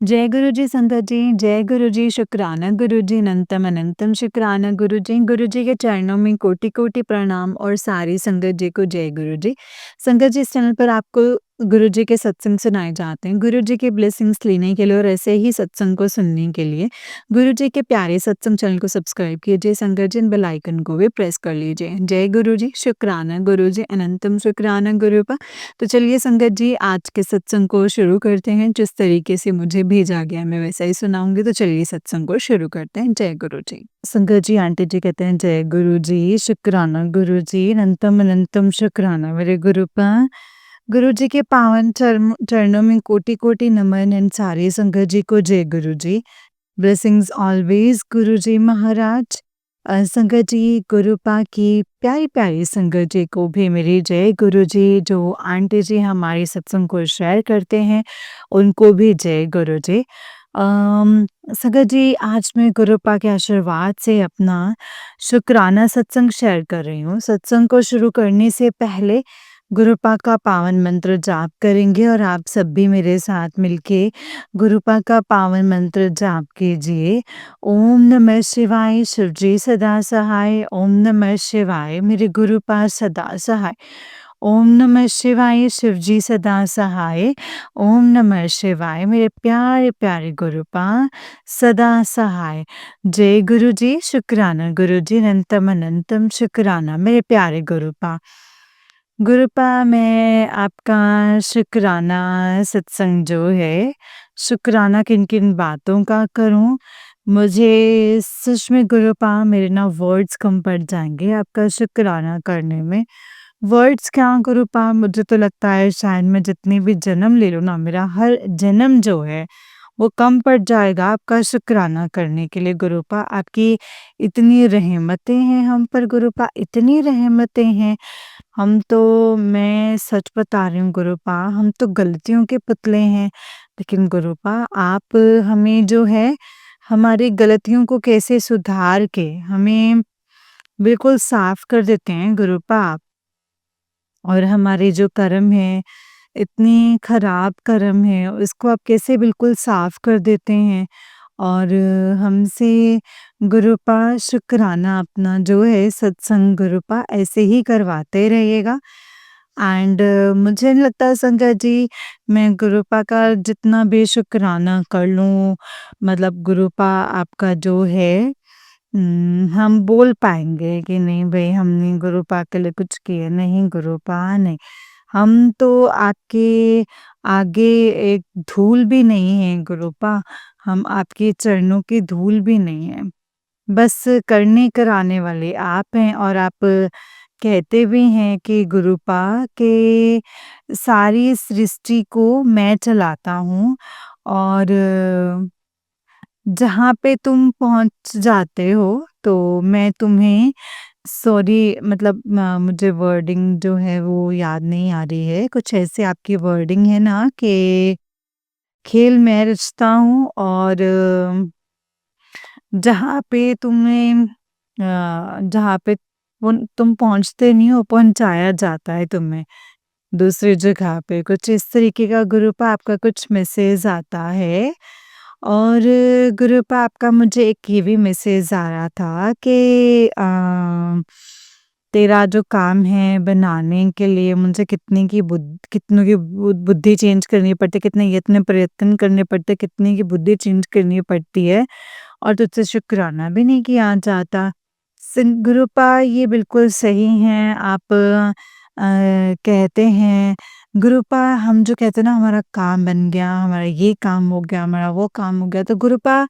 जय गुरु जी संगत जी, जय गुरु जी, शुक्राना गुरु जी, अनंतम अनंतम शुक्राना गुरु जी। गुरु जी के चरणों में कोटि-कोटि प्रणाम और सारी संगत जी को जय गुरु जी। संगत जी, इस चैनल पर आपको गुरु जी के सत्संग सुनाए जाते हैं। गुरु जी के ब्लेसिंग्स लेने के लिए और ऐसे ही सत्संग को सुनने के लिए गुरु जी के प्यारे सत्संग चैनल को सब्सक्राइब कीजिए संगत जी, बेल आइकन को भी प्रेस कर लीजिए। जय गुरु जी, शुक्राना गुरु जी, अनंतम शुक्राना गुरु पा। तो चलिए संगत जी, आज के सत्संग को शुरू करते हैं। जिस तरीके से मुझे भेजा गया मैं वैसा ही सुनाऊंगी, तो चलिए सत्संग को शुरू करते हैं। जय गुरु जी। संगत जी, आंटी जी कहते हैं जय गुरु जी, शुक्राना गुरु जी, अनंतम अनंतम शुक्राना मेरे गुरु पा। गुरु जी के पावन चरणों में कोटि कोटि नमन एंड सारी संगत जी को जय गुरु जी। ब्लेसिंग्स ऑलवेज गुरु जी महाराज। संगत जी, गुरुपा की प्यारी प्यारी संगत जी को भी मेरी जय गुरु जी। जो आंटी जी हमारे सत्संग को शेयर करते हैं उनको भी जय गुरु जी। संगत जी, आज मैं गुरुपा के आशीर्वाद से अपना शुक्राना सत्संग शेयर कर रही हूँ। सत्संग को शुरू करने से पहले गुरुपा का पावन मंत्र जाप करेंगे और आप सब भी मेरे साथ मिलके गुरुपा का पावन मंत्र जाप कीजिए। ओम नमः शिवाय, शिव जी सदा सहाय। ओम नमः शिवाय, मेरे गुरुपा सदा सहाय। ओम नमः शिवाय, शिव जी सदा सहाय। ओम नमः शिवाय, मेरे प्यारे प्यारे गुरुपा सदा सहाय। जय गुरु जी, शुक्राना गुरु जी, अनंतम अनंतम शुक्राना मेरे प्यारे गुरुपा। गुरुपा, मैं आपका शुक्राना सत्संग जो है, शुक्राना किन-किन बातों का करूँ? मुझे सच में गुरुपा मेरे ना वर्ड्स कम पड़ जाएँगे आपका शुक्राना करने में। वर्ड्स क्या गुरुपा, मुझे तो लगता है शायद मैं जितने भी जन्म ले लूँ ना, मेरा हर जन्म जो है वो कम पड़ जाएगा आपका शुक्राना करने के लिए गुरुपा। आपकी इतनी रहमतें हैं हम पर गुरुपा, इतनी रहमतें हैं। हम तो मैं सच बता रही हूँ गुरुपा, हम तो गलतियों के पुतले हैं। लेकिन गुरुपा, आप हमें जो है हमारी गलतियों को कैसे सुधार के हमें बिल्कुल साफ कर देते हैं गुरुपा आप। और हमारे जो कर्म हैं, इतनी खराब कर्म है, उसको आप कैसे बिल्कुल साफ कर देते हैं। और हमसे गुरुपा शुक्राना अपना जो है सत्संग गुरुपा ऐसे ही करवाते रहिएगा। एंड मुझे नहीं लगता संगत जी, मैं गुरुपा का जितना भी शुक्राना कर लूँ, मतलब गुरुपा आपका जो है हम बोल पाएंगे कि नहीं भाई हमने गुरुपा के लिए कुछ किया नहीं गुरुपा, नहीं। हम तो आपके आगे एक धूल भी नहीं है गुरुपा, हम आपके चरणों की धूल भी नहीं है। बस करने कराने वाले आप हैं। और आप कहते भी हैं कि गुरुपा के सारी सृष्टि को मैं चलाता हूँ। और जहाँ पे तुम पहुँच जाते हो तो मैं तुम्हें सॉरी, मतलब मुझे वर्डिंग जो है वो याद नहीं आ रही है। कुछ ऐसे आपकी वर्डिंग है ना कि खेल मैं रचता हूँ और जहाँ पे तुम्हें जहाँ पे तुम पहुँचते नहीं हो, पहुँचाया जाता है तुम्हें दूसरी जगह पे। कुछ इस तरीके का गुरुपा आपका कुछ मैसेज आता है। और गुरुपा आपका मुझे एक ये भी मैसेज आ रहा था कि तेरा जो काम है बनाने के लिए मुझे कितनों की बुद्धि चेंज करनी पड़ती है, कितने यत्न प्रयत्न करने पड़ते हैं, कितने की बुद्धि चेंज करनी पड़ती है और तुझसे शुक्राना भी नहीं किया जाता। गुरुपा ये बिल्कुल सही हैं आप। कहते हैं गुरुपा, हम जो कहते हैं ना हमारा काम बन गया, हमारा ये काम हो गया, हमारा वो काम हो गया, तो गुरुपा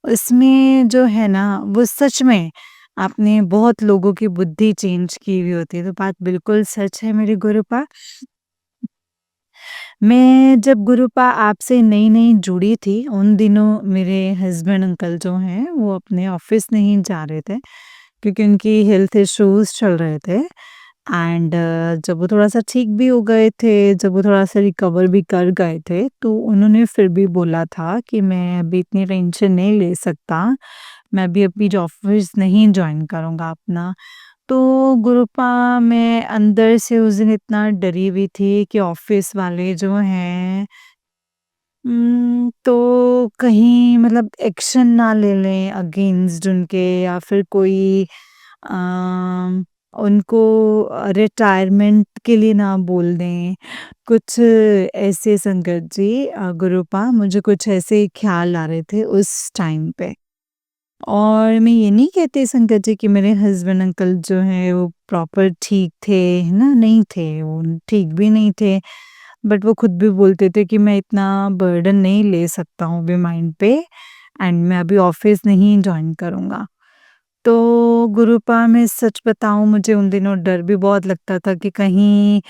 उसमें जो है ना वो सच में आपने बहुत लोगों की बुद्धि चेंज की हुई होती है। तो बात बिल्कुल सच है मेरे गुरुपा। मैं जब गुरुपा आपसे नई-नई जुड़ी थी, उन दिनों मेरे हस्बैंड अंकल जो हैं, वो अपने ऑफ़िस नहीं जा रहे थे, क्योंकि उनकी हेल्थ इश्यूज़ चल रहे थे। एंड जब वो थोड़ा-सा ठीक भी हो गए थे, जब वो थोड़ा-सा रिकवर भी कर गए थे, तो उन्होंने फिर भी बोला था कि मैं अभी इतनी टेंशन नहीं ले सकता, मैं अभी जो ऑफ़िस नहीं जॉइन करूँगा अपना। तो गुरुपा मैं अंदर से उस दिन इतना डरी हुई थी कि ऑफ़िस वाले जो हैं तो कहीं मतलब एक्शन ना ले लें अगेंस्ट उनके, या फिर कोई अ, उनको रिटायरमेंट के लिए ना बोल दें। कुछ ऐसे संगत जी, गुरुपा मुझे कुछ ऐसे ख़्याल आ रहे थे उस टाइम पे। और मैं ये नहीं कहती संगत जी कि मेरे हस्बैंड अंकल जो हैं वो प्रॉपर ठीक थे, है ना? नहीं थे, वो ठीक भी नहीं थे। बट वो खुद भी बोलते थे कि मैं इतना बर्डन नहीं ले सकता हूँ अभी माइंड पे, एंड मैं अभी ऑफ़िस नहीं जॉइन करूँगा। तो गुरुपा मैं सच बताऊँ, मुझे उन दिनों डर भी बहुत लगता था कि कहीं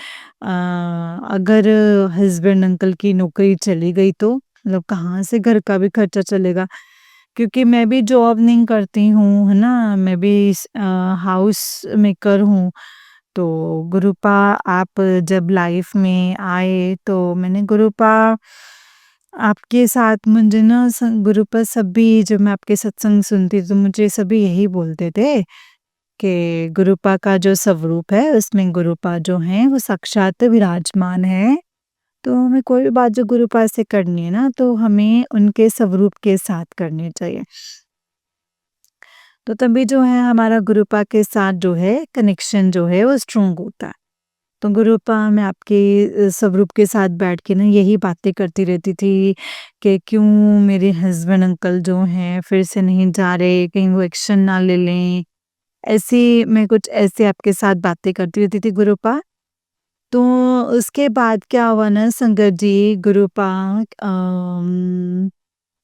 अगर हस्बैंड अंकल की नौकरी चली गई तो? मतलब कहाँ से घर का भी खर्चा चलेगा? क्योंकि मैं भी जॉब नहीं करती हूँ, है ना? मैं भी हाउस मेकर हूँ। तो गुरुपा आप जब लाइफ़ में आए तो मैंने गुरुपा आपके साथ मुझे ना गुरुपा सभी जब मैं आपके सत्संग सुनती तो मुझे सभी यही बोलते थे कि गुरुपा का जो स्वरूप है उसमें गुरुपा जो हैं वो साक्षात विराजमान है। तो हमें कोई भी बात जो गुरुपा से करनी है ना, तो हमें उनके स्वरूप के साथ करनी चाहिए। तो तभी जो है हमारा गुरुपा के साथ जो है कनेक्शन जो है वो स्ट्रॉन्ग होता है। तो गुरुपा मैं आपके स्वरूप के साथ बैठ के ना यही बातें करती रहती थी कि क्यों मेरे हस्बैंड अंकल जो हैं फिर से नहीं जा रहे, कहीं वो एक्शन ना ले लें। ऐसी मैं कुछ ऐसे आपके साथ बातें करती रहती थी गुरुपा। तो उसके बाद क्या हुआ ना संगत जी, गुरुपा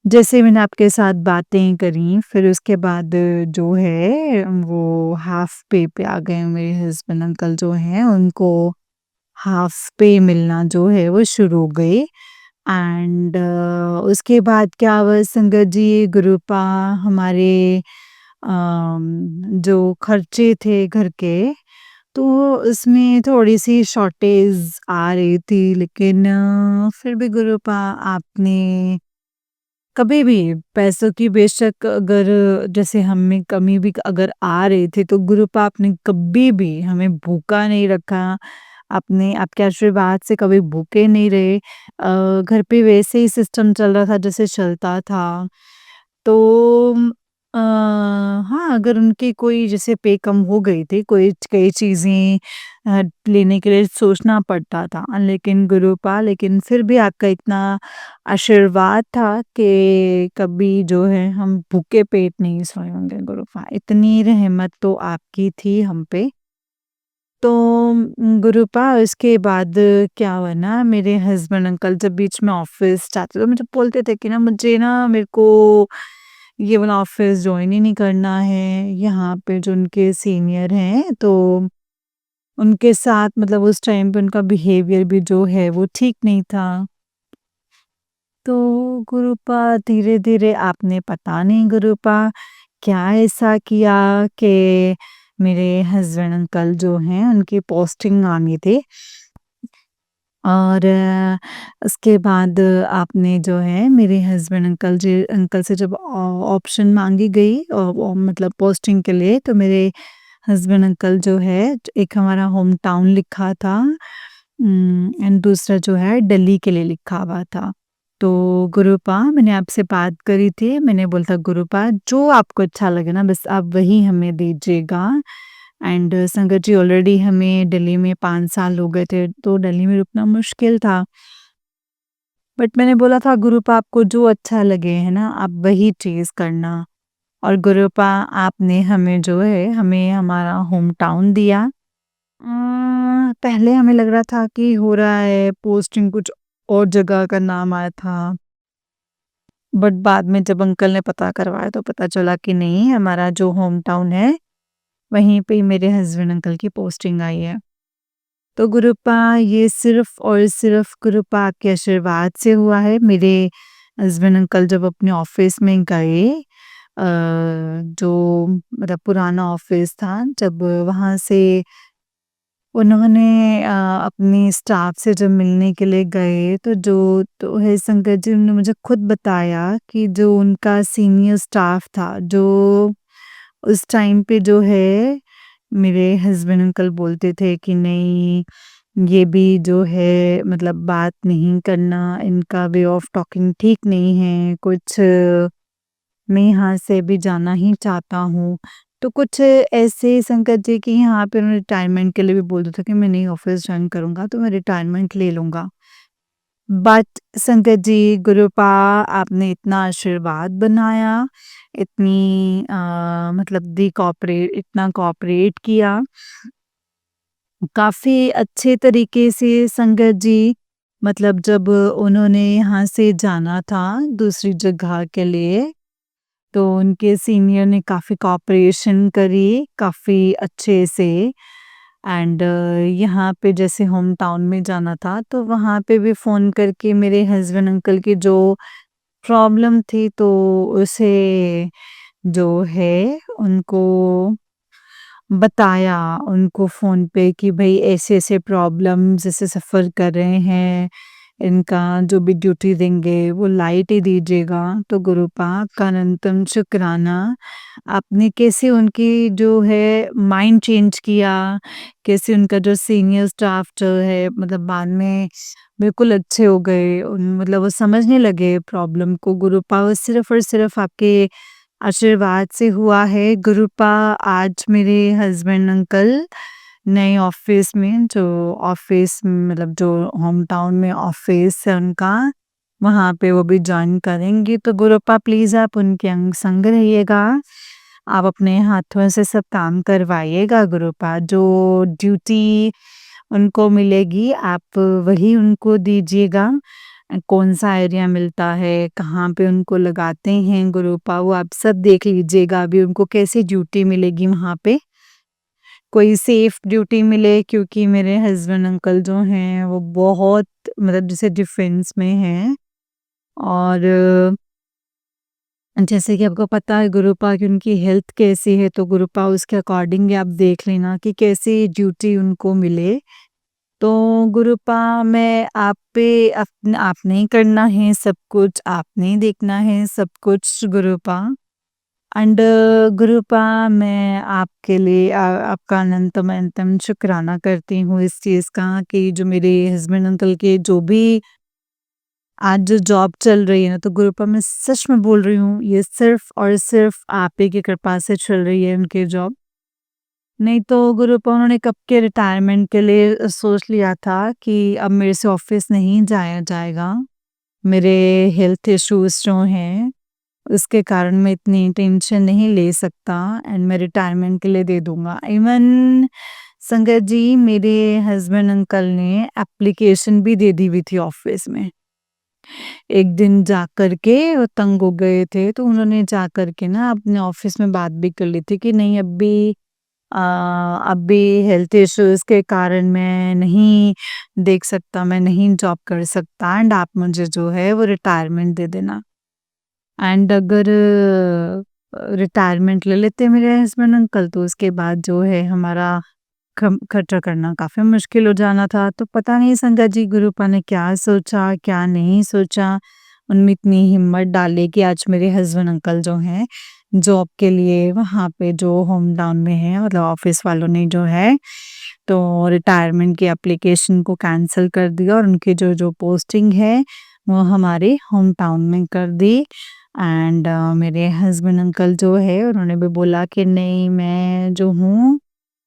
जैसे मैंने आपके साथ बातें करी, फिर उसके बाद जो है वो हाफ़ पे पे आ गए मेरे हस्बैंड अंकल जो हैं, उनको हाफ़ पे मिलना जो है वो शुरू हो गई। एंड उसके बाद क्या हुआ संगत जी, गुरुपा हमारे जो खर्चे थे घर के, तो उसमें थोड़ी-सी शॉर्टेज आ रही थी, लेकिन फिर भी गुरुपा आपने कभी भी पैसों की बेशक अगर जैसे हमें कमी भी अगर आ रही थी, तो गुरुपा आपने कभी भी हमें भूखा नहीं रखा। आपने आपके आशीर्वाद से कभी भूखे नहीं रहे। घर पे वैसे ही सिस्टम चल रहा था जैसे चलता था। तो अ, हाँ, अगर उनकी कोई जैसे पे कम हो गई थी, कोई कई चीज़ें लेने के लिए सोचना पड़ता था, लेकिन फिर भी आपका इतना आशीर्वाद था कि कभी जो है हम भूखे पेट नहीं सोए होंगे गुरुपा, इतनी रहमत तो आपकी थी हम पे। तो गुरुपा उसके बाद क्या हुआ ना, मेरे हस्बैंड अंकल जब बीच में ऑफिस जाते तो मुझे बोलते थे कि ना मुझे ना मेरे को ये वाला ऑफिस जॉइन ही नहीं करना है, यहाँ पे जो उनके सीनियर हैं तो उनके साथ मतलब उस टाइम पे उनका बिहेवियर भी जो है वो ठीक नहीं था। तो गुरुपा धीरे-धीरे आपने पता नहीं गुरुपा क्या ऐसा किया कि मेरे हस्बैंड अंकल जो हैं उनकी पोस्टिंग आनी थी। और उसके बाद आपने जो है मेरे हस्बैंड अंकल से जब ऑप्शन माँगी गई मतलब पोस्टिंग के लिए, तो मेरे हस्बैंड अंकल जो है एक हमारा होम टाउन लिखा था, एंड दूसरा जो है दिल्ली के लिए लिखा हुआ था। तो गुरुपा मैंने आपसे बात करी थी, मैंने बोला था गुरुपा जो आपको अच्छा लगे ना बस आप वही हमें दीजिएगा। एंड संगत जी ऑलरेडी हमें दिल्ली में 5 साल हो गए थे, तो दिल्ली में रुकना मुश्किल था। बट मैंने बोला था गुरुपा आपको जो अच्छा लगे है ना आप वही चीज़ करना। और गुरुपा आपने हमें जो है हमें हमारा होम टाउन दिया। पहले हमें लग रहा था कि हो रहा है पोस्टिंग कुछ और जगह का नाम आया था। बट बाद में जब अंकल ने पता करवाया तो पता चला कि नहीं, हमारा जो होम टाउन है वहीं पे ही मेरे हस्बैंड अंकल की पोस्टिंग आई है। तो गुरुपा ये सिर्फ़ और सिर्फ़ गुरुपा आपके आशीर्वाद से हुआ है। मेरे हस्बैंड अंकल जब अपने ऑफ़िस में गए, जो मतलब पुराना ऑफ़िस था, जब वहाँ से उन्होंने अपनी स्टाफ से जब मिलने के लिए गए, तो जो तो है संगत जी उन्होंने मुझे खुद बताया कि जो उनका सीनियर स्टाफ था, जो उस टाइम पे जो है मेरे हस्बैंड अंकल बोलते थे कि नहीं, ये भी जो है मतलब बात नहीं करना, इनका वे ऑफ टॉकिंग ठीक नहीं है, कुछ मैं यहाँ से भी जाना ही चाहता हूँ। तो कुछ ऐसे संकट जी कि यहाँ पे उन्होंने रिटायरमेंट के लिए भी बोल दिया था कि मैं नहीं ऑफ़िस जॉइन करूँगा, तो मैं रिटायरमेंट ले लूँगा। बट संकट जी, गुरुपा आपने इतना आशीर्वाद बनाया, इतनी मतलब इतना कोऑपरेट किया, काफ़ी अच्छे तरीके से संगत जी मतलब जब उन्होंने यहाँ से जाना था दूसरी जगह के लिए, तो उनके सीनियर ने काफ़ी कोऑपरेशन करी, काफ़ी अच्छे से एंड यहाँ पे जैसे होम टाउन में जाना था, तो वहाँ पे भी फ़ोन करके मेरे हस्बैंड अंकल की जो प्रॉब्लम थी, तो उसे जो है उनको बताया उनको फ़ोन पे कि भई ऐसे-ऐसे प्रॉब्लम्स जैसे सफ़र कर रहे हैं, इनका जो भी ड्यूटी देंगे वो लाइट ही दीजिएगा। तो गुरुपा आपका अनंतम शुक्राना, आपने कैसे उनकी जो है माइंड चेंज किया, कैसे उनका जो सीनियर स्टाफ जो है मतलब बाद में बिल्कुल अच्छे हो गए, उन मतलब वो समझने लगे प्रॉब्लम को। गुरुपा वो सिर्फ़ और सिर्फ़ आपके आशीर्वाद से हुआ है। गुरुपा आज मेरे हस्बैंड अंकल नए ऑफिस में जो ऑफिस मतलब जो होम टाउन में ऑफिस है उनका, वहाँ पे वो भी जॉइन करेंगे। तो गुरुपा प्लीज़ आप उनके अंग संग रहिएगा। आप अपने हाथों से सब काम करवाइएगा गुरुपा। जो ड्यूटी उनको मिलेगी आप वही उनको दीजिएगा। कौन-सा एरिया मिलता है, कहाँ पे उनको लगाते हैं गुरुपा वो आप सब देख लीजिएगा अभी उनको कैसी ड्यूटी मिलेगी वहाँ पे। कोई सेफ ड्यूटी मिले क्योंकि मेरे हस्बैंड अंकल जो हैं वो बहुत मतलब जैसे डिफेंस में हैं और जैसे कि आपको पता है गुरुपा की उनकी हेल्थ कैसी है तो गुरुपा उसके अकॉर्डिंग आप देख लेना कि कैसी ड्यूटी उनको मिले। तो गुरुपा मैं आप पे आपने ही करना है सब कुछ, आपने ही देखना है सब कुछ गुरुपा। एंड गुरुपा मैं आपके लिए आपका अनंतम अनंतम शुक्राना करती हूँ इस चीज़ का कि जो मेरे हस्बैंड अंकल के जो भी आज जो जॉब चल रही है ना, तो गुरुपा मैं सच में बोल रही हूँ, ये सिर्फ़ और सिर्फ़ आप ही की कृपा से चल रही है उनकी जॉब। नहीं तो गुरुपा उन्होंने कब के रिटायरमेंट के लिए सोच लिया था कि अब मेरे से ऑफ़िस नहीं जाया जाएगा। मेरे हेल्थ इश्यूज़ जो हैं, उसके कारण मैं इतनी टेंशन नहीं ले सकता एंड मैं रिटायरमेंट के लिए दे दूँगा। इवन संगत जी, मेरे हस्बैंड अंकल ने एप्लीकेशन भी दे दी हुई थी ऑफ़िस में। एक दिन जाकर के वो तंग हो गए थे, तो उन्होंने जाकर के ना अपने ऑफ़िस में बात भी कर ली थी कि नहीं अभी हेल्थ इश्यूज़ के कारण मैं नहीं देख सकता, मैं नहीं जॉब कर सकता एंड आप मुझे जो है वो रिटायरमेंट दे देना। एंड अगर रिटायरमेंट ले लेते मेरे हस्बैंड अंकल तो उसके बाद जो है हमारा खर्चा करना काफ़ी मुश्किल हो जाना था। तो पता नहीं संगत जी गुरुपा ने क्या सोचा, क्या नहीं सोचा, उनमें इतनी हिम्मत डाली कि आज मेरे हस्बैंड अंकल जो हैं जॉब के लिए वहाँ पे जो होम टाउन में है मतलब ऑफिस वालों ने जो है तो रिटायरमेंट की एप्लीकेशन को कैंसिल कर दिया और उनकी जो जो पोस्टिंग है वो हमारे होम टाउन में कर दी। एंड मेरे हस्बैंड अंकल जो है उन्होंने भी बोला कि नहीं मैं जो हूँ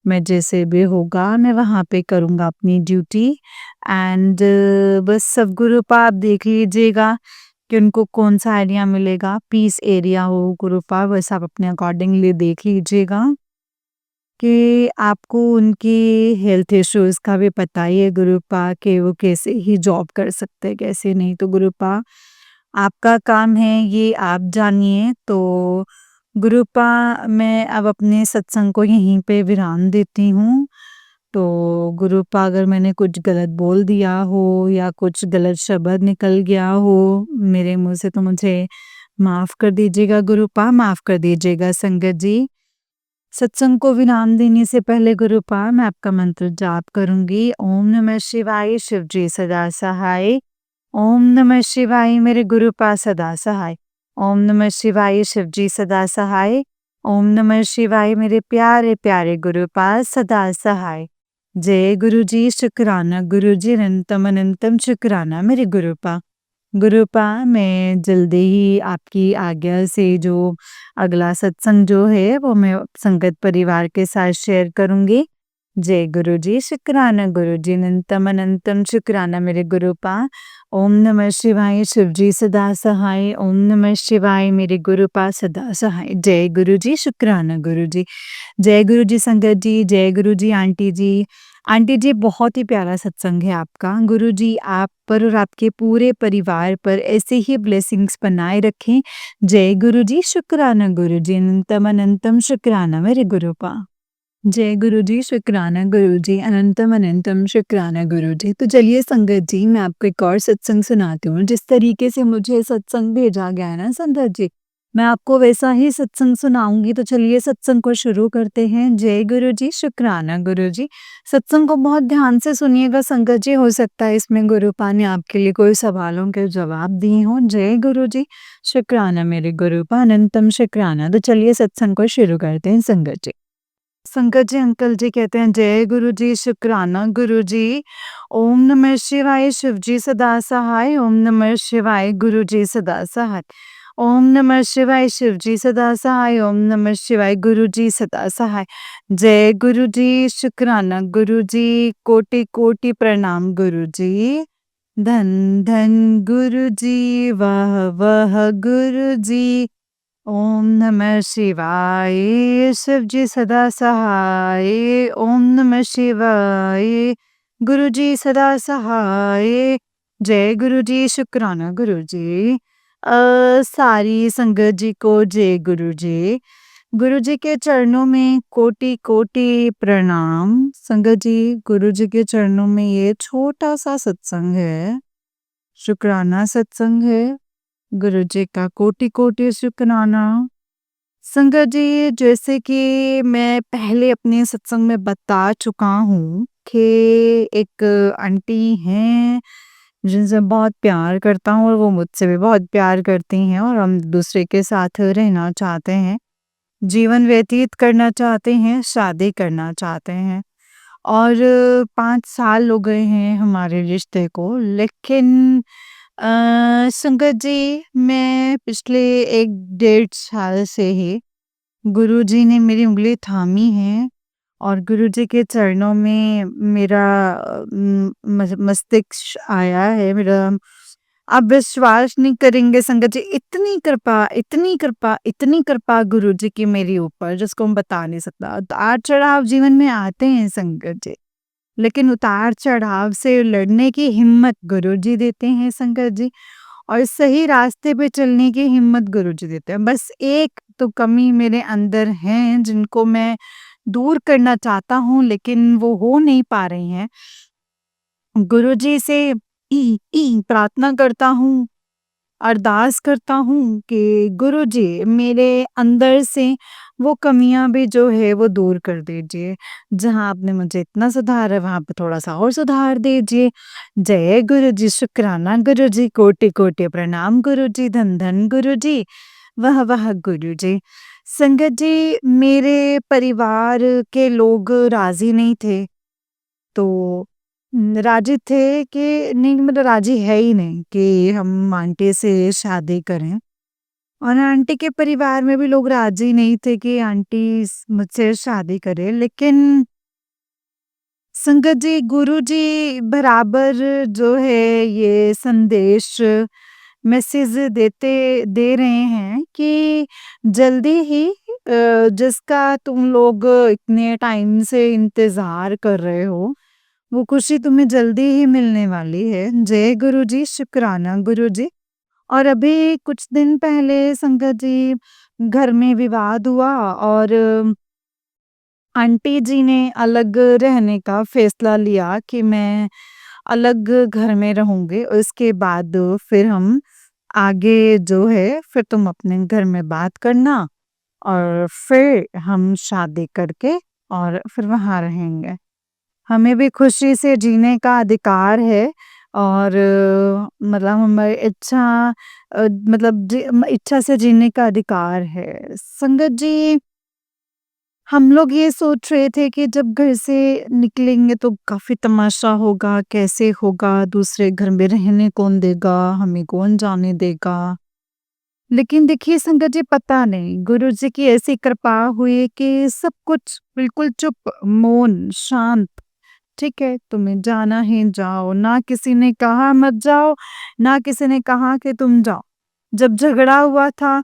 मैं जैसे भी होगा मैं वहाँ पे करूँगा अपनी ड्यूटी एंड बस सब ग्रुप आप देख लीजिएगा कि उनको कौन-सा एरिया मिलेगा, पीस एरिया हो गुरुपा बस आप अपने अकॉर्डिंगली देख लीजिएगा कि आपको उनकी हेल्थ इश्यूज़ का भी पता ही है गुरुपा कि वो कैसे ही जॉब कर सकते हैं, कैसे नहीं। तो गुरुपा आपका काम है ये आप जानिए तो गुरुपा मैं अब अपने सत्संग को यहीं पे विराम देती हूँ। तो गुरुपा अगर मैंने कुछ गलत बोल दिया हो या कुछ गलत शब्द निकल गया हो मेरे मुँह से तो मुझे माफ़ कर दीजिएगा गुरुपा, माफ़ कर दीजिएगा संगत जी। सत्संग को विराम देने से पहले गुरुपा मैं आपका मंत्र जाप करूँगी। ओम नमः शिवाय शिव जी सदा सहाय। ओम नमः शिवाय मेरे गुरुपा सदा सहाय। ओम नमः शिवाय शिव जी सदा सहाय। ओम नमः शिवाय मेरे प्यारे प्यारे गुरुपा सदा सहाय। जय गुरु जी, शुक्राना गुरु जी, अनंतम अनंतम शुक्राना मेरे गुरुपा। गुरुपा, मैं जल्दी ही आपकी आज्ञा से जो अगला सत्संग जो है वो मैं संगत परिवार के साथ शेयर करूँगी। जय गुरु जी, शुक्राना गुरु जी, अनंतम अनंतम शुक्राना मेरे गुरुपा। ओम नमः शिवाय, शिव जी सदा सहाय। ओम नमः शिवाय, मेरे गुरुपा सदा सहाय। जय गुरु जी, शुक्राना गुरु जी। जय गुरु जी संगत जी, जय गुरु जी आंटी जी। आंटी जी, बहुत ही प्यारा सत्संग है आपका। गुरु जी आप पर और आपके पूरे परिवार पर ऐसे ही ब्लेसिंग्स बनाए रखें। जय गुरु जी, शुक्राना गुरु जी, अनंतम अनंतम शुक्राना मेरे गुरुपा। जय गुरु जी, शुक्राना गुरु जी, अनंतम अनंतम शुक्राना गुरु जी। तो चलिए संगत जी, मैं आपको एक और सत्संग सुनाती हूँ। जिस तरीके से मुझे सत्संग भेजा गया है ना संगत जी, मैं आपको वैसा ही सत्संग सुनाऊंगी। तो चलिए सत्संग को शुरू करते हैं। जय गुरु जी, शुक्राना गुरु जी। सत्संग को बहुत ध्यान से सुनिएगा संगत जी, हो सकता है इसमें गुरुपा ने आपके लिए कोई सवालों के जवाब दिए हों। जय गुरु जी, शुक्राना मेरे गुरुपा, अनंतम शुक्राना। तो चलिए सत्संग को शुरू करते हैं संगत जी। संगत जी अंकल जी कहते हैं, जय गुरु जी, शुक्राना गुरु जी। ओम नमः शिवाय, शिव जी सदा सहाय। ओम नमः शिवाय, गुरु जी सदा सहाय। ओम नमः शिवाय, शिव जी सदा सहाय। ओम नमः शिवाय, गुरु जी सदा सहाय। जय गुरु जी, शुक्राना गुरु जी, कोटि कोटि प्रणाम गुरु जी। धन धन गुरु जी, वाह वाह गुरु जी। ओम नमः शिवाय, शिव जी सदा सहाय। ओम नमः शिवाय, गुरु जी सदा सहाय। जय गुरु जी, शुक्राना गुरु जी। सारी संगत जी को जय गुरु जी। गुरु जी के चरणों में कोटि कोटि प्रणाम। संगत जी, गुरु जी के चरणों में ये छोटा सा सत्संग है, शुक्राना सत्संग है। गुरु जी का कोटि कोटि शुक्राना। संगत जी, जैसे कि मैं पहले अपने सत्संग में बता चुका हूँ कि एक आंटी हैं जिनसे बहुत प्यार करता हूँ और वो मुझसे भी बहुत प्यार करती हैं और हम दूसरे के साथ रहना चाहते हैं, जीवन व्यतीत करना चाहते हैं, शादी करना चाहते हैं। और 5 साल हो गए हैं हमारे रिश्ते को, लेकिन संगत जी, मैं पिछले 1 डेढ़ साल से ही गुरुजी ने मेरी उँगली थामी है और गुरुजी के चरणों में मेरा मस्तिष्क आया है मेरा। आप विश्वास नहीं करेंगे संगत जी, इतनी कृपा, इतनी कृपा, इतनी कृपा गुरुजी की मेरे ऊपर, जिसको हम बता नहीं सकता। उतार-चढ़ाव जीवन में आते हैं संगत जी, लेकिन उतार-चढ़ाव से लड़ने की हिम्मत गुरुजी देते हैं संगत जी। और सही रास्ते पे चलने की हिम्मत गुरुजी देते हैं। बस एक तो कमी मेरे अंदर है जिनको मैं दूर करना चाहता हूँ, लेकिन वो हो नहीं पा रही हैं। गुरुजी से प्रार्थना करता हूँ, अरदास करता हूँ कि गुरुजी मेरे अंदर से वो कमियाँ भी जो है वो दूर कर दीजिए। जहाँ आपने मुझे इतना सुधारा है वहाँ पे थोड़ा-सा और सुधार दीजिए। जय गुरुजी, शुक्राना गुरुजी, कोटि-कोटि प्रणाम गुरुजी, धन-धन गुरुजी, वाह-वाह गुरुजी। संगत जी, मेरे परिवार के लोग राज़ी नहीं थे। तो राज़ी थे कि नहीं, मतलब राज़ी है ही नहीं कि हम आंटी से शादी करें। और आंटी के परिवार में भी लोग राज़ी नहीं थे कि आंटी मुझसे शादी करे। लेकिन संगत जी, गुरुजी बराबर जो है ये संदेश, मैसेज दे रहे हैं कि जल्दी ही जिसका तुम लोग इतने टाइम से इंतज़ार कर रहे हो, वो खुशी तुम्हें जल्दी ही मिलने वाली है। जय गुरुजी, शुक्राना गुरुजी। और अभी कुछ दिन पहले संगत जी, घर में विवाद हुआ और आंटी जी ने अलग रहने का फैसला लिया कि मैं अलग घर में रहूँगी। उसके बाद फिर हम आगे जो है फिर तुम अपने घर में बात करना और फिर हम शादी करके और फिर वहाँ रहेंगे। हमें भी खुशी से जीने का अधिकार है और मतलब हमारी इच्छा, मतलब इच्छा से जीने का अधिकार है। संगत जी, हम लोग ये सोच रहे थे कि जब घर से निकलेंगे तो काफ़ी तमाशा होगा, कैसे होगा, दूसरे घर में रहने कौन देगा, हमें कौन जाने देगा। लेकिन देखिए संगत जी पता नहीं, गुरुजी की ऐसी कृपा हुई कि सब कुछ बिल्कुल चुप, मौन, शांत। ठीक है, तुम्हें जाना है जाओ, ना किसी ने कहा मत जाओ, ना किसी ने कहा कि तुम जाओ। जब झगड़ा हुआ था,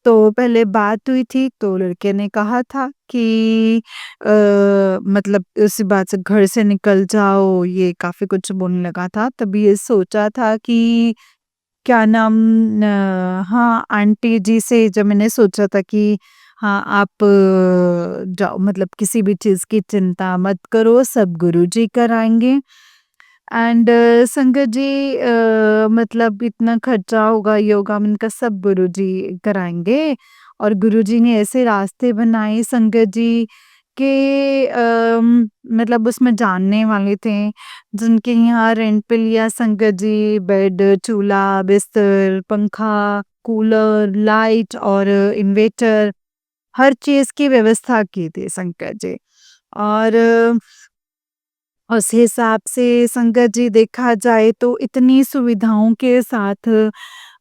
तो पहले बात हुई थी, तो लड़के ने कहा था कि मतलब उसी बात से घर से निकल जाओ, ये काफ़ी कुछ बोलने लगा था। तभी ये सोचा था कि क्या नाम हाँ, आंटी जी से जब मैंने सोचा था कि हाँ, आप जाओ मतलब किसी भी चीज़ की चिंता मत करो, सब गुरुजी कराएँगे। एंड संगत जी मतलब इतना खर्चा होगा योगा में का सब गुरुजी कराएँगे और गुरुजी ने ऐसे रास्ते बनाए संगत जी के मतलब उसमें जानने वाले थे जिनके यहाँ रेंट पे लिया संगत जी बेड, चूल्हा, बिस्तर, पंखा, कूलर, लाइट और इन्वर्टर हर चीज़ की व्यवस्था की थी संगत जी। और उस हिसाब से संगत जी देखा जाए तो इतनी सुविधाओं के साथ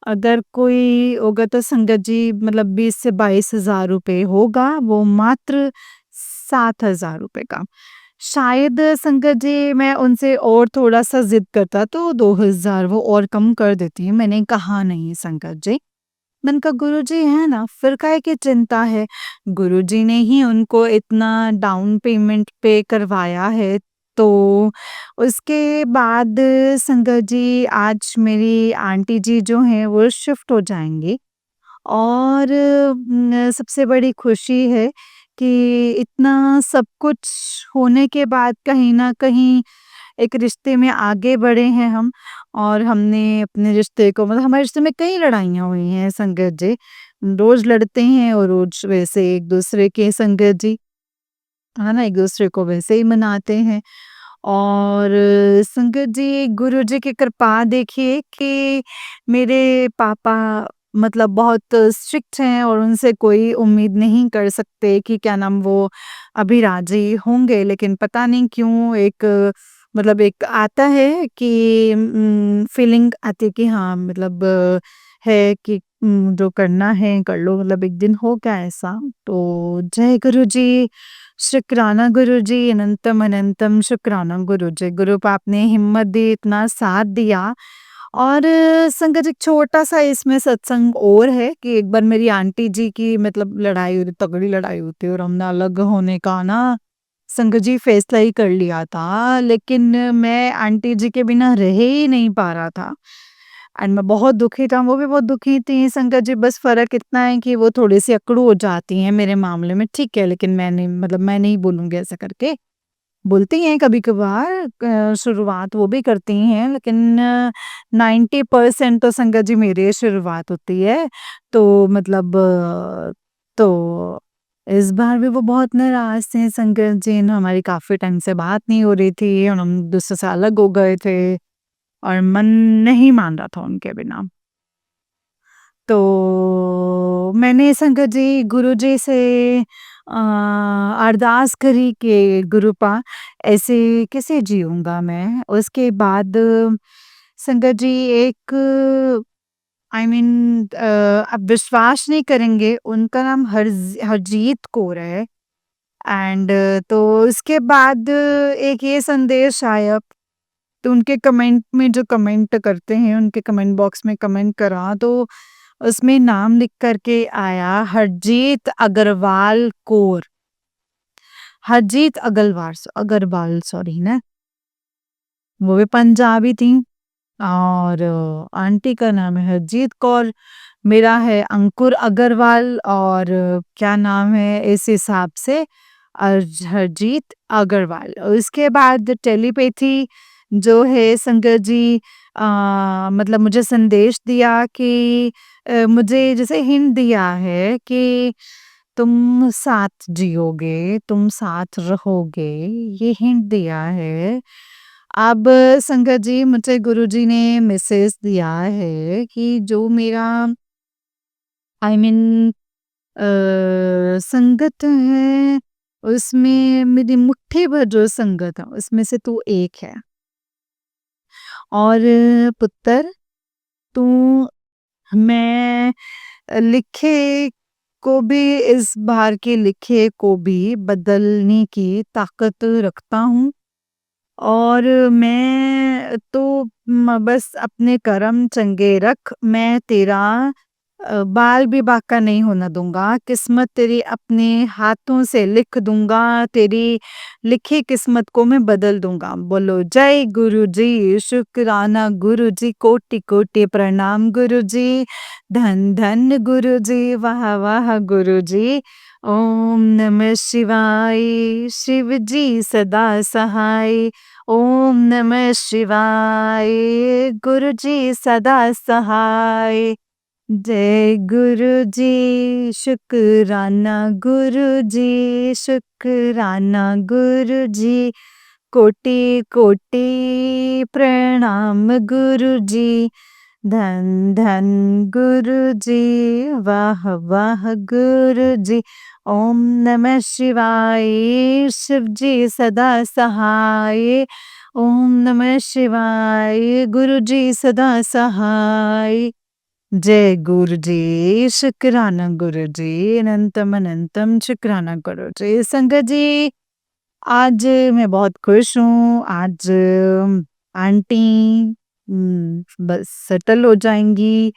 अगर कोई होगा तो संगत जी मतलब 20 से 22,000 रुपए होगा वो मात्र 7,000 रुपए का। शायद संगत जी मैं उनसे और थोड़ा-सा ज़िद करता तो 2,000 वो और कम कर देती। मैंने कहा नहीं संगत जी। मैंने कहा गुरुजी है ना, फिर काहे की चिंता है? गुरुजी ने ही उनको इतना डाउन पेमेंट पे करवाया है, तो उसके बाद संगत जी आज मेरी आंटी जी जो हैं वो शिफ्ट हो जाएँगी और सबसे बड़ी खुशी है कि इतना सब कुछ होने के बाद कहीं न कहीं एक रिश्ते में आगे बढ़े हैं हम और हमने अपने रिश्ते को मतलब हमारे रिश्ते में कई लड़ाइयाँ हुई हैं संगत जी। रोज़ लड़ते हैं और रोज़ वैसे एक-दूसरे के संगत जी, है ना? एक-दूसरे को वैसे ही मनाते हैं। और संगत जी गुरुजी की कृपा देखिए कि मेरे पापा मतलब बहुत स्ट्रिक्ट हैं और उनसे कोई उम्मीद नहीं कर सकते कि क्या नाम वो अभी राजी होंगे लेकिन पता नहीं क्यों एक मतलब एक आता है कि फीलिंग आती है कि हाँ मतलब है कि जो करना है कर लो मतलब एक दिन हो गया ऐसा तो जय गुरु जी शुक्राना गुरुजी, अनंतम अनंतम शुक्राना गुरुजी। गुरु पाप ने हिम्मत दी, इतना साथ दिया और संगत एक छोटा-सा इसमें सत्संग और है कि एक बार मेरी आंटी जी की मतलब लड़ाई हुई थी, तगड़ी लड़ाई हुई थी और हमने अलग होने का ना संगत जी फैसला ही कर लिया था। लेकिन मैं आंटी जी के बिना रह ही नहीं पा रहा था। एंड मैं बहुत दुखी था, वो भी बहुत दुखी थी संगत जी बस फ़र्क इतना है कि वो थोड़ी-सी अकड़ू हो जाती हैं मेरे मामले में, ठीक है, लेकिन मैं नहीं बोलूँगी ऐसा करके। बोलती हैं कभी-कभार शुरुआत वो भी करती हैं लेकिन 90% तो संगत जी मेरी शुरुआत होती है। तो मतलब तो इस बार भी वो बहुत नाराज़ थे संगत जी, न हमारी काफ़ी टाइम से बात नहीं हो रही थी और हम दूसरे से अलग हो गए थे और मन नहीं मान रहा था उनके बिना। तो मैंने संगत जी गुरुजी से अरदास करी कि गुरुपा ऐसे कैसे जीऊँगा मैं? उसके बाद संगत जी एक आई मीन आप विश्वास नहीं करेंगे उनका नाम हरजीत कौर है एंड तो उसके बाद एक ये संदेश आया तो उनके कमेंट में जो कमेंट करते हैं, उनके कमेंट बॉक्स में कमेंट करा तो उसमें नाम लिख कर के आया हरजीत अग्रवाल कौर। हरजीत अग्रवाल सॉरी ना, वो भी पंजाबी थी और आंटी का नाम है हरजीत कौर, मेरा है अंकुर अग्रवाल और क्या नाम है इस हिसाब से हरजीत अग्रवाल। उसके बाद टेलीपैथी जो है संगत जी मतलब मुझे संदेश दिया कि मुझे जैसे हिंट दिया है कि तुम साथ जियोगे, तुम साथ रहोगे, ये हिंट दिया है। अब संगत जी मुझे गुरुजी ने मैसेज दिया है कि जो मेरा आई मीन संगत है उसमें मेरी मुट्ठी भर जो संगत है, उसमें से तू एक है। और पुत्र, तू मैं लिखे को भी इस बार के लिखे को भी बदलने की ताकत रखता हूँ। और मैं तो बस अपने कर्म चंगे रख, मैं तेरा बाल भी बांका नहीं होना दूंगा, किस्मत तेरी अपने हाथों से लिख दूंगा, तेरी लिखी किस्मत को मैं बदल दूंगा। बोलो जय गुरु जी, शुक्राना गुरु जी, कोटि कोटि प्रणाम गुरु जी, धन धन गुरु जी, वाह वाह गुरु जी। ओम नमः शिवाय, शिव जी सदा सहाय। ओम नमः शिवाय, गुरु जी सदा सहाय। जय गुरु जी, शुक्राना गुरु जी, शुक्राना गुरु जी, कोटि कोटि प्रणाम गुरु जी, धन धन गुरु जी, वाह वाह गुरु जी। ओम नमः शिवाय, शिव जी सदा सहाय। ओम नमः शिवाय, गुरु जी सदा सहाय। जय गुरु जी, शुक्राना गुरु जी, अनंतम अनंतम शुक्राना गुरु जी। संगत जी, आज मैं बहुत खुश हूँ। आज आंटी बस सेटल हो जाएंगी,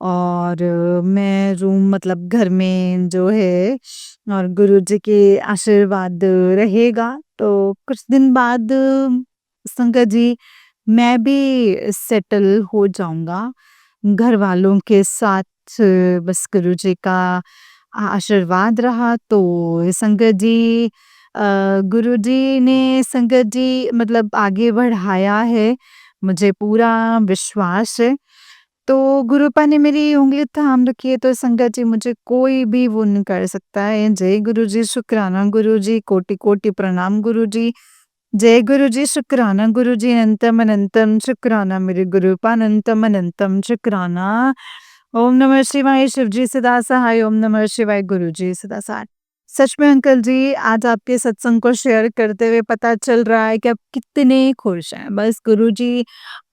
और मैं रूम मतलब घर में जो है, और गुरुजी के आशीर्वाद रहेगा, तो कुछ दिन बाद संगत जी मैं भी सेटल हो जाऊंगा घर वालों के साथ। बस गुरुजी का आशीर्वाद रहा तो संगत जी, गुरुजी ने संगत जी मतलब आगे बढ़ाया है, मुझे पूरा विश्वास है। तो गुरुपा ने मेरी उँगली थाम रखी है, तो संगत जी मुझे कोई भी वो नहीं कर सकता है। जय गुरु जी, शुक्राना गुरु जी, कोटि कोटि प्रणाम गुरु जी। जय गुरु जी, शुक्राना गुरु जी, अनंतम अनंतम शुक्राना मेरे गुरुपा, अनंतम अनंतम शुक्राना। ओम नमः शिवाय, शिव जी सदा सहाय। ओम नमः शिवाय, गुरु जी सदा सहाय। सच में अंकल जी, आज आपके सत्संग को शेयर करते हुए पता चल रहा है कि आप कितने खुश हैं। बस गुरु जी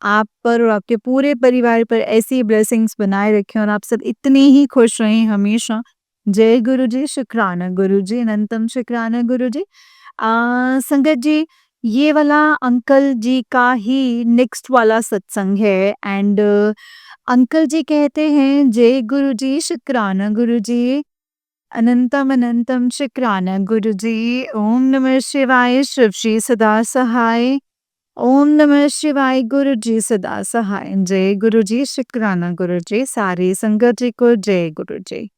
आप पर और आपके पूरे परिवार पर ऐसी ब्लेसिंग्स बनाए रखें, और आप सब इतने ही खुश रहें हमेशा। जय गुरु जी, शुक्राना गुरु जी, अनंतम शुक्राना गुरु जी। संगत जी, ये वाला अंकल जी का ही नेक्स्ट वाला सत्संग है, एंड अंकल जी कहते हैं जय गुरु जी, शुक्राना गुरु जी, अनंतम अनंतम शुक्राना गुरु जी। ओम नमः शिवाय, शिव जी सदा सहाय। ओम नमः शिवाय, गुरु जी सदा सहाय। जय गुरु जी, शुक्राना गुरु जी, सारी संगत जी को जय गुरु जी।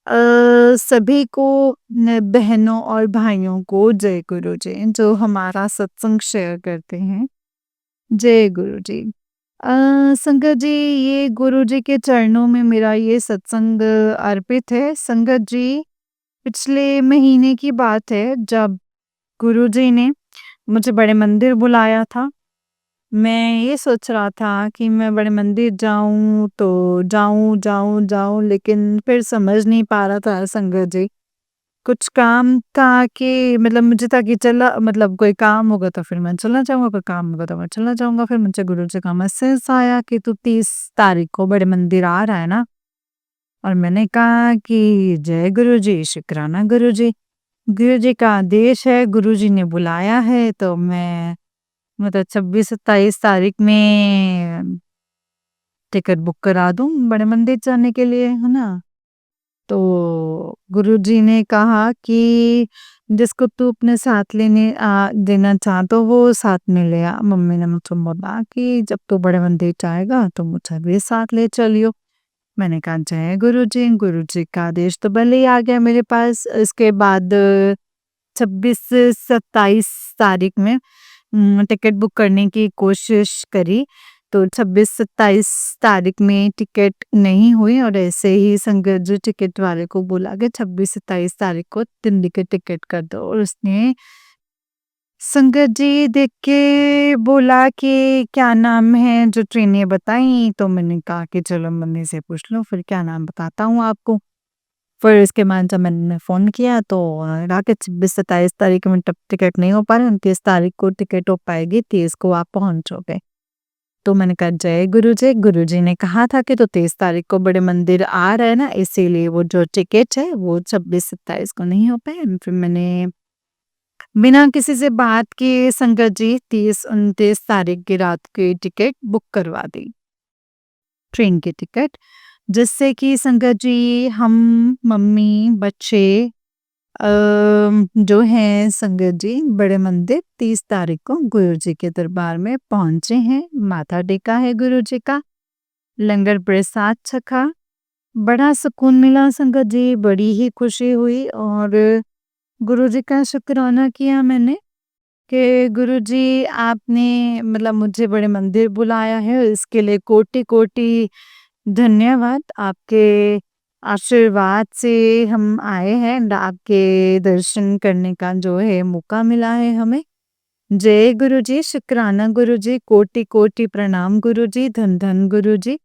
सभी को बहनों और भाइयों को जय गुरु जी, जो हमारा सत्संग शेयर करते हैं। जय गुरु जी। संगत जी, ये गुरु जी के चरणों में मेरा ये सत्संग अर्पित है। संगत जी, पिछले महीने की बात है, जब गुरुजी ने मुझे बड़े मंदिर बुलाया था। मैं ये सोच रहा था कि मैं बड़े मंदिर जाऊं तो जाऊं, लेकिन फिर समझ नहीं पा रहा था संगत जी। कुछ काम था कि मतलब मुझे था कि चला मतलब कोई काम होगा तो फिर मैं चला जाऊंगा, कोई काम होगा तो मैं चला जाऊंगा। फिर मुझे गुरुजी का मैसेज आया कि तू 30 तारीख को बड़े मंदिर आ रहा है ना। और मैंने कहा कि जय गुरु जी, शुक्राना गुरु जी। गुरु जी का आदेश है, गुरु जी ने बुलाया है, तो मैं मतलब 26-27 तारीख में टिकट बुक करा दूँ बड़े मंदिर जाने के लिए, है ना? तो गुरुजी ने कहा कि जिसको तू अपने साथ देना चाहता हो वो साथ में ले आ। मम्मी ने मुझको बोला कि जब तू बड़े मंदिर जाएगा तो मुझे भी साथ ले चलियो। मैंने कहा जय गुरु जी का आदेश तो भले ही आ गया मेरे पास। इसके बाद 26-27 तारीख में टिकट बुक करने की कोशिश करी, तो 26-27 में टिकट नहीं हुई, और ऐसे ही संगत जो टिकट वाले को बोला कि 26-27 को दिल्ली के टिकट कर दो, और उसने संगत जी देख के बोला कि क्या नाम है जो ट्रेनें बताई। तो मैंने कहा कि चलो मम्मी से पूछ लो, फिर क्या नाम बताता हूँ आपको। फिर इसके बाद जब मैंने फ़ोन किया तो रहा कि 26-27 तारीख में टिकट नहीं हो पा रहा, 29 तारीख को टिकट हो पाएगी, 30 को आप पहुँचोगे। तो मैंने कहा जय गुरुजी ने कहा था कि तो 30 तारीख को बड़े मंदिर आ रहे हैं ना, इसीलिए वो जो टिकट है वो 26-27 को नहीं हो पाए। फिर मैंने बिना किसी से बात किए संगत जी 30-29 तारीख की रात की टिकट बुक करवा दी, ट्रेन की टिकट। जिससे कि संगत जी हम, मम्मी, बच्चे जो हैं संगत जी बड़े मंदिर 30 तारीख को गुरुजी के दरबार में पहुँचे हैं, माथा टेका है गुरुजी का, लंगर प्रसाद छका, बड़ा सुकून मिला संगत जी, बड़ी ही खुशी हुई और गुरुजी का शुक्राना किया मैंने कि गुरुजी आपने मतलब मुझे बड़े मंदिर बुलाया है, इसके लिए कोटि-कोटि धन्यवाद। आपके आशीर्वाद से हम आए हैं एंड आपके दर्शन करने का जो है मौका मिला है हमें। जय गुरुजी, शुक्राना गुरुजी, कोटि-कोटि प्रणाम गुरुजी, धन-धन गुरुजी।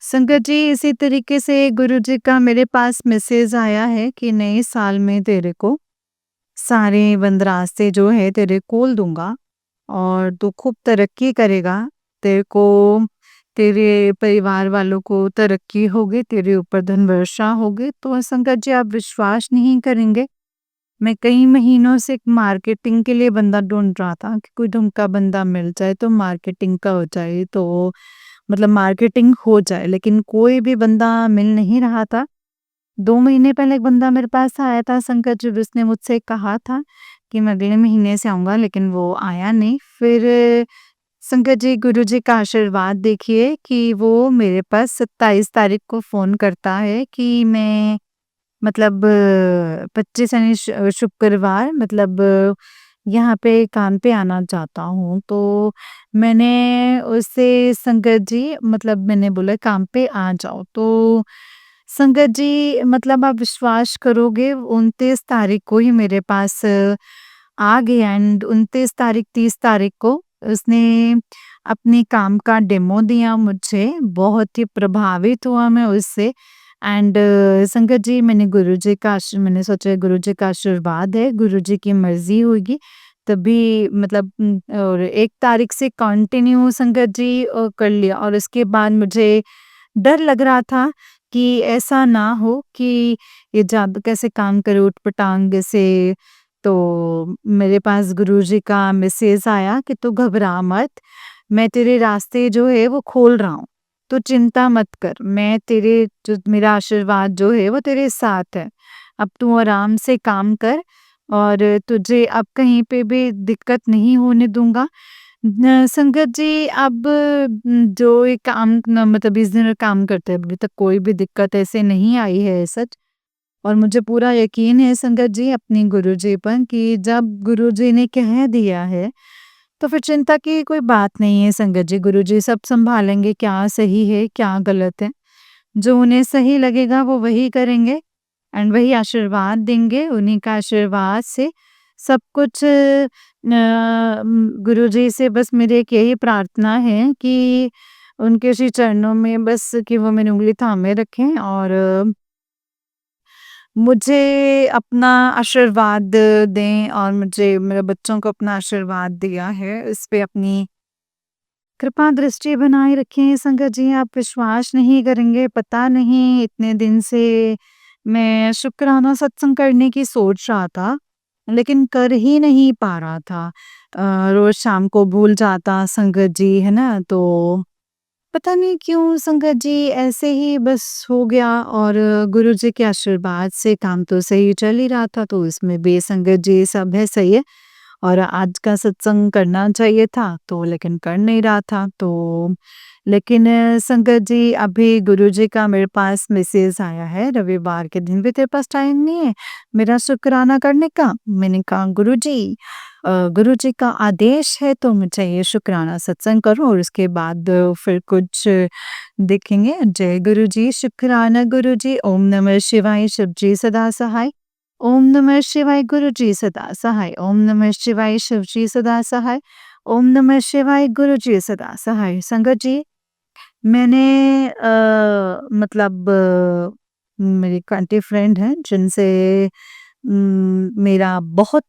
संगत जी इसी तरीके से गुरुजी का मेरे पास मैसेज आया है कि नए साल में तेरे को सारे बंद रास्ते जो है तेरे खोल दूँगा और तू खूब तरक्की करेगा। तेरे को तेरे परिवार वालों को तरक्की होगी, तेरे ऊपर धन वर्षा होगी। तो संकट जी आप विश्वास नहीं करेंगे, मैं कई महीनों से एक मार्केटिंग के लिए बंदा ढूँढ रहा था कि कोई ढंग का बंदा मिल जाए तो मार्केटिंग का हो जाए, तो मतलब मार्केटिंग हो जाए, लेकिन कोई भी बंदा मिल नहीं रहा था। 2 महीने पहले एक बंदा मेरे पास आया था संकट जी, उसने मुझसे कहा था कि मैं अगले महीने से आऊँगा, लेकिन वो आया नहीं। फिर संकट जी गुरुजी का आशीर्वाद देखिए कि वो मेरे पास 27 तारीख को फ़ोन करता है कि मैं मतलब 25 यानी शुक्रवार मतलब यहाँ पे काम पे आना चाहता हूँ। तो मैंने उससे संगत जी मतलब मैंने बोला काम पे आ जाओ। तो संगत जी मतलब आप विश्वास करोगे 29 तारीख को ही मेरे पास आ गया एंड 29 तारीख 30 तारीख को उसने अपने काम का डेमो दिया मुझे, बहुत ही प्रभावित हुआ मैं उससे एंड संगत जी मैंने सोचा गुरुजी का आशीर्वाद है, गुरुजी की मर्ज़ी होगी तभी मतलब और 1 तारीख से कंटिन्यू संगत जी कर लिया और उसके बाद मुझे डर लग रहा था कि ऐसा ना हो कि ये जादू कैसे काम करे ऊट-पटांग से। तो मेरे पास गुरुजी का मैसेज आया कि तू घबरा मत, मैं तेरे रास्ते जो है वो खोल रहा हूँ। तू चिंता मत कर, मैं तेरे जो मेरा आशीर्वाद जो है वो तेरे साथ है। अब तू आराम से काम कर और तुझे अब कहीं पे भी दिक्कत नहीं होने दूँगा। संगत जी अब जो ये काम न मतलब इस दिन काम करते हैं, अभी तक कोई भी दिक्कत ऐसे नहीं आई है सच। और मुझे पूरा यकीन है संगत जी अपनी गुरुजी पर कि जब गुरुजी ने कह दिया है, तो फिर चिंता की कोई बात नहीं है संगत जी, गुरुजी सब सँभालेंगे क्या सही है, क्या गलत है। जो उन्हें सही लगेगा वो वही करेंगे एंड वही आशीर्वाद देंगे, उन्हीं का आशीर्वाद से सब कुछ गुरुजी से बस मेरी एक यही प्रार्थना है कि उनके श्री चरणों में बस कि वो मेरी उँगली थामे रखें और मुझे अपना आशीर्वाद दें और मुझे मेरे बच्चों को अपना आशीर्वाद दिया है, इस पे अपनी कृपा दृष्टि बनाए रखें। संगत जी आप विश्वास नहीं करेंगे, पता नहीं इतने दिन से मैं शुक्राना सत्संग करने की सोच रहा था, लेकिन कर ही नहीं पा रहा था। रोज़ शाम को भूल जाता संगत जी, है ना? तो पता नहीं क्यों संगत जी ऐसे ही बस हो गया और गुरुजी के आशीर्वाद से काम तो सही चल ही रहा था, तो इसमें भी संगत जी सब है सही है और आज का सत्संग करना चाहिए था तो लेकिन कर नहीं रहा था तो लेकिन संगत जी अभी गुरुजी का मेरे पास मैसेज आया है रविवार के दिन भी तेरे पास टाइम नहीं है मेरा शुक्राना करने का। मैंने कहा गुरुजी गुरुजी का आदेश है तो मुझे ये शुक्राना सत्संग करो और उसके बाद फिर कुछ देखेंगे। जय गुरुजी, शुक्राना गुरुजी, ओम नमः शिवाय, शिव जी सदा सहाय। ओम नमः शिवाय, गुरुजी सदा सहाय। ओम नमः शिवाय, शिवजी सदा सहाय। ओम नमः शिवाय, गुरुजी सदा सहाय। संगत जी मैंने मतलब मेरी कंट्री फ्रेंड हैं जिनसे मेरा बहुत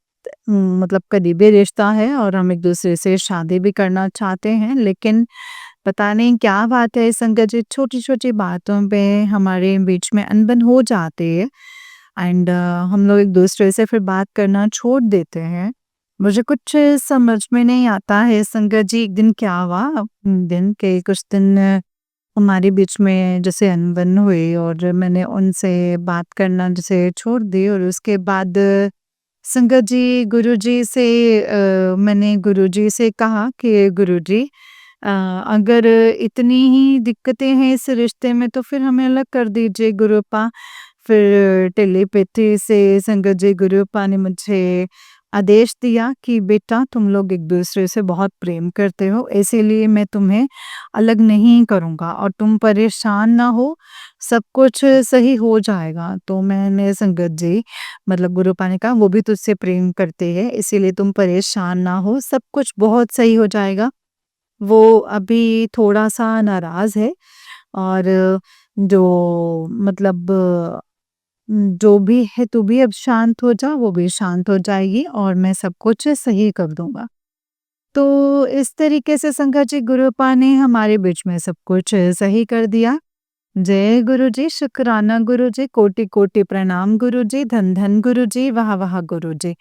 मतलब करीबी रिश्ता है और हम एक-दूसरे से शादी भी करना चाहते हैं। लेकिन पता नहीं क्या बात है संगत जी, छोटी-छोटी बातों पे हमारे बीच में अनबन हो जाती है एंड हम लोग एक-दूसरे से फिर बात करना छोड़ देते हैं। मुझे कुछ समझ में नहीं आता है संगत जी, एक दिन क्या हुआ दिन के कुछ दिन हमारे बीच में जैसे अनबन हुई और मैंने उनसे बात करना जैसे छोड़ दी और उसके बाद संगत जी गुरुजी से मैंने गुरुजी से कहा कि गुरुजी अ, अगर इतनी ही दिक्कतें हैं इस रिश्ते में तो फिर हमें अलग कर दीजिए गुरुपा। फिर टेलीपैथी से संगत जी गुरुपा ने मुझे आदेश दिया कि बेटा तुम लोग एक दूसरे से बहुत प्रेम करते हो इसीलिए मैं तुम्हें अलग नहीं करूँगा और तुम परेशान ना हो, सब कुछ सही हो जाएगा। तो मैंने संगत जी मतलब गुरुपा ने कहा वो भी तुझसे प्रेम करते हैं इसीलिए तुम परेशान ना हो, सब कुछ बहुत सही हो जाएगा। वो अभी थोड़ा-सा नाराज़ है और जो मतलब जो भी है तू भी अब शांत हो जा, वो भी शांत हो जाएगी और मैं सब कुछ सही कर दूँगा। तो इस तरीके से संगत जी गुरुपा ने हमारे बीच में सब कुछ सही कर दिया। जय गुरुजी, शुक्राना गुरुजी, कोटि-कोटि प्रणाम गुरुजी, धन-धन गुरुजी, वाह-वाह गुरुजी।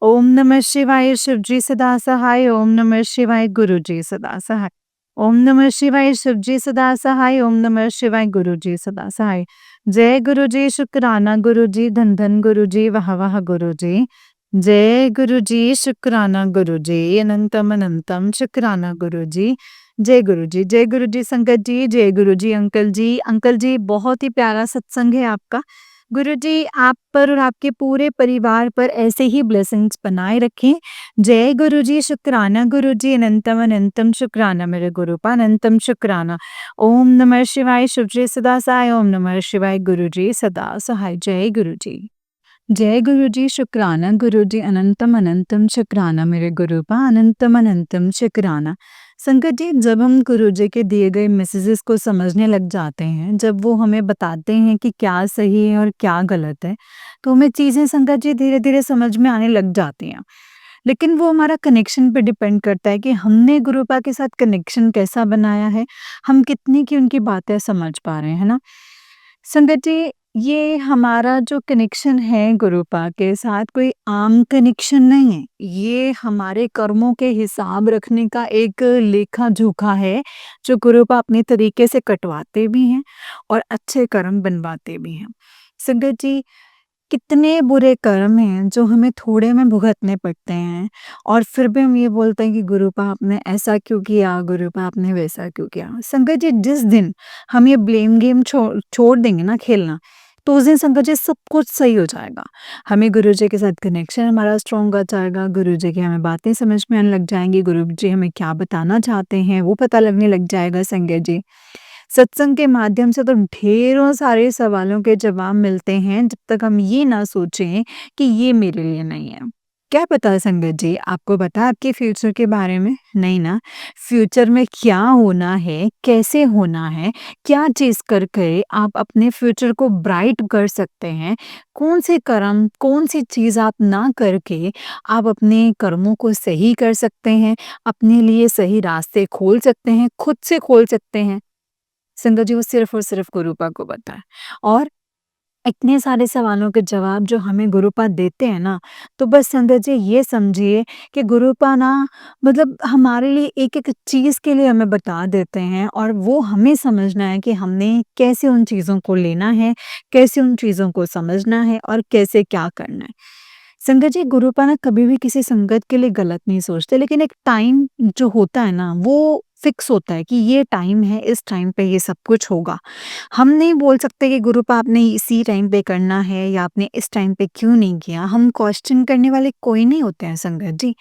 ओम नमः शिवाय शिवजी सदा सहाय, ओम नमः शिवाय गुरुजी सदा सहाय। ओम नमः शिवाय शिवजी सदा सहाय, ओम नमः शिवाय गुरुजी सदा सहाय। जय गुरुजी, शुक्राना गुरुजी, धन-धन गुरुजी, वाह-वाह गुरुजी। जय गुरुजी, शुक्राना गुरुजी, अनंतम अनंतम शुक्राना गुरुजी। जय गुरुजी संगत जी, जय गुरुजी अंकल जी। अंकल जी बहुत ही प्यारा सत्संग है आपका। गुरुजी आप पर और आपके पूरे परिवार पर ऐसे ही ब्लेसिंग्स बनाए रखें। जय गुरुजी, शुक्राना गुरुजी, अनंतम अनंतम शुक्राना मेरे गुरुपा अनंतम शुक्राना। ओम नमः शिवाय शिवजी सदा सहाय, ओम नमः शिवाय गुरुजी सदा सहाय। जय गुरुजी। जय गुरुजी, शुक्राना गुरुजी, अनंतम अनंतम शुक्राना मेरे गुरुपा अनंतम अनंतम शुक्राना। संगत जी जब हम गुरुजी के दिए गए मैसेजेस को समझने लग जाते हैं, जब वो हमें बताते हैं कि क्या सही है और क्या गलत है, तो हमें चीज़ें संगत जी धीरे-धीरे समझ में आने लग जाती हैं। लेकिन वो हमारा कनेक्शन पे डिपेंड करता है कि हमने गुरुपा के साथ कनेक्शन कैसा बनाया है, हम कितनी की उनकी बातें समझ पा रहे हैं, है ना? संगत जी, ये हमारा जो कनेक्शन है गुरुपा के साथ कोई आम कनेक्शन नहीं है। ये हमारे कर्मों के हिसाब रखने का एक लेखा-जोखा है, जो गुरुपा अपने तरीके से कटवाते भी हैं और अच्छे कर्म बनवाते भी हैं। संगत जी कितने बुरे कर्म हैं जो हमें थोड़े में भुगतने पड़ते हैं और फिर भी हम ये बोलते हैं कि गुरुपा आपने ऐसा क्यों किया, गुरुपा आपने वैसा क्यों किया। संगत जी जिस दिन हम ये ब्लेम गेम छोड़ देंगे ना खेलना, तो उस दिन संगत जी सब कुछ सही हो जाएगा। हमें गुरुजी के साथ कनेक्शन हमारा स्ट्रॉन्ग हो जाएगा, गुरुजी की हमें बातें समझ में आने लग जाएंगी, गुरुजी हमें क्या बताना चाहते हैं वो पता लगने लग जाएगा संगत जी। सत्संग के माध्यम से तो ढेरों सारे सवालों के जवाब मिलते हैं जब तक हम ये ना सोचें कि ये मेरे लिए नहीं है। क्या पता है संगत जी आपको पता है आपके फ्यूचर के बारे में? नहीं ना, फ्यूचर में क्या होना है, कैसे होना है, क्या चीज़ करके आप अपने फ्यूचर को ब्राइट कर सकते हैं, कौन से कर्म, कौन सी चीज़ आप ना करके आप अपने कर्मों को सही कर सकते हैं, अपने लिए सही रास्ते खोल सकते हैं, खुद से खोल सकते हैं। संगत जी वो सिर्फ़ और सिर्फ़ गुरुपा को पता है और इतने सारे सवालों के जवाब जो हमें गुरुपा देते हैं ना, तो बस संगत जी ये समझिए कि गुरुपा ना मतलब हमारे लिए एक-एक चीज़ के लिए हमें बता देते हैं और वो हमें समझना है कि हमने कैसे उन चीज़ों को लेना है, कैसे उन चीज़ों को समझना है और कैसे क्या करना है। संगत जी गुरुपा ना कभी भी किसी संगत के लिए गलत नहीं सोचते लेकिन एक टाइम जो होता है ना वो फिक्स होता है कि ये टाइम है, इस टाइम पे ये सब कुछ होगा। हम नहीं बोल सकते कि गुरुपा आपने इसी टाइम पे करना है या आपने इस टाइम पे क्यों नहीं किया। हम क्वेश्चन करने वाले कोई नहीं होते हैं संगत जी।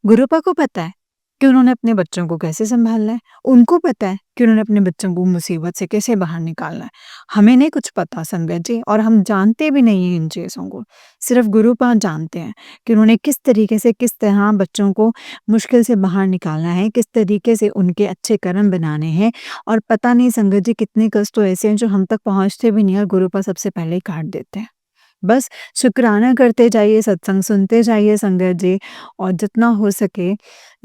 गुरुपा को पता है कि उन्होंने अपने बच्चों को कैसे सँभालना है। उनको पता है कि उन्होंने अपने बच्चों को मुसीबत से कैसे बाहर निकालना है। हमें नहीं कुछ पता संगत जी, और हम जानते भी नहीं हैं इन चीज़ों को। सिर्फ़ गुरुपाद जानते हैं कि उन्होंने किस तरीके से, किस तरह बच्चों को मुश्किल से बाहर निकालना है, किस तरीके से उनके अच्छे कर्म बनाने हैं, और पता नहीं संगत जी कितने कष्ट तो ऐसे हैं जो हम तक पहुँचते भी नहीं हैं और गुरुपाद सबसे पहले ही काट देते हैं। बस शुक्राना करते जाइए, सत्संग सुनते जाइए संगत जी, और जितना हो सके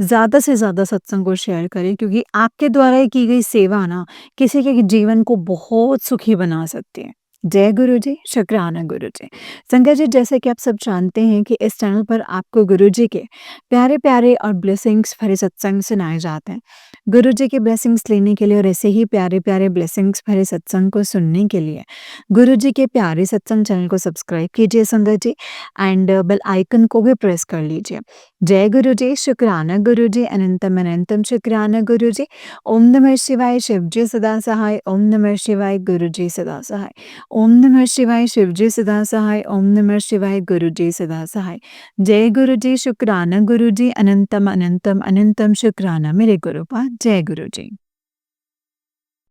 ज़्यादा से ज़्यादा सत्संग को शेयर करें, क्योंकि आपके द्वारा की गई सेवा ना किसी के जीवन को बहुत सुखी बना सकती है। जय गुरु जी, शुक्राना गुरु जी। संगत जी, जैसे कि आप सब जानते हैं कि इस चैनल पर आपको गुरु जी के प्यारे-प्यारे और ब्लेसिंग्स भरे सत्संग सुनाए जाते हैं। गुरु जी के ब्लेसिंग्स लेने के लिए और ऐसे ही प्यारे-प्यारे ब्लेसिंग्स भरे सत्संग को सुनने के लिए गुरु जी के प्यारे सत्संग चैनल को सब्सक्राइब कीजिए संगत जी, एंड बेल आइकन को भी प्रेस कर लीजिए। जय गुरु जी, शुक्राना गुरु जी, अनंतम अनंतम शुक्राना गुरु जी। ओम नमः शिवाय, शिव जी सदा सहाय। ओम नमः शिवाय, गुरु जी सदा सहाय। ओम नमः शिवाय, शिव जी सदा सहाय। ओम नमः शिवाय, गुरु जी सदा सहाय। जय गुरु जी, शुक्राना गुरु जी, अनंतम अनंतम अनंतम शुक्राना मेरे गुरुपाद। जय गुरु जी।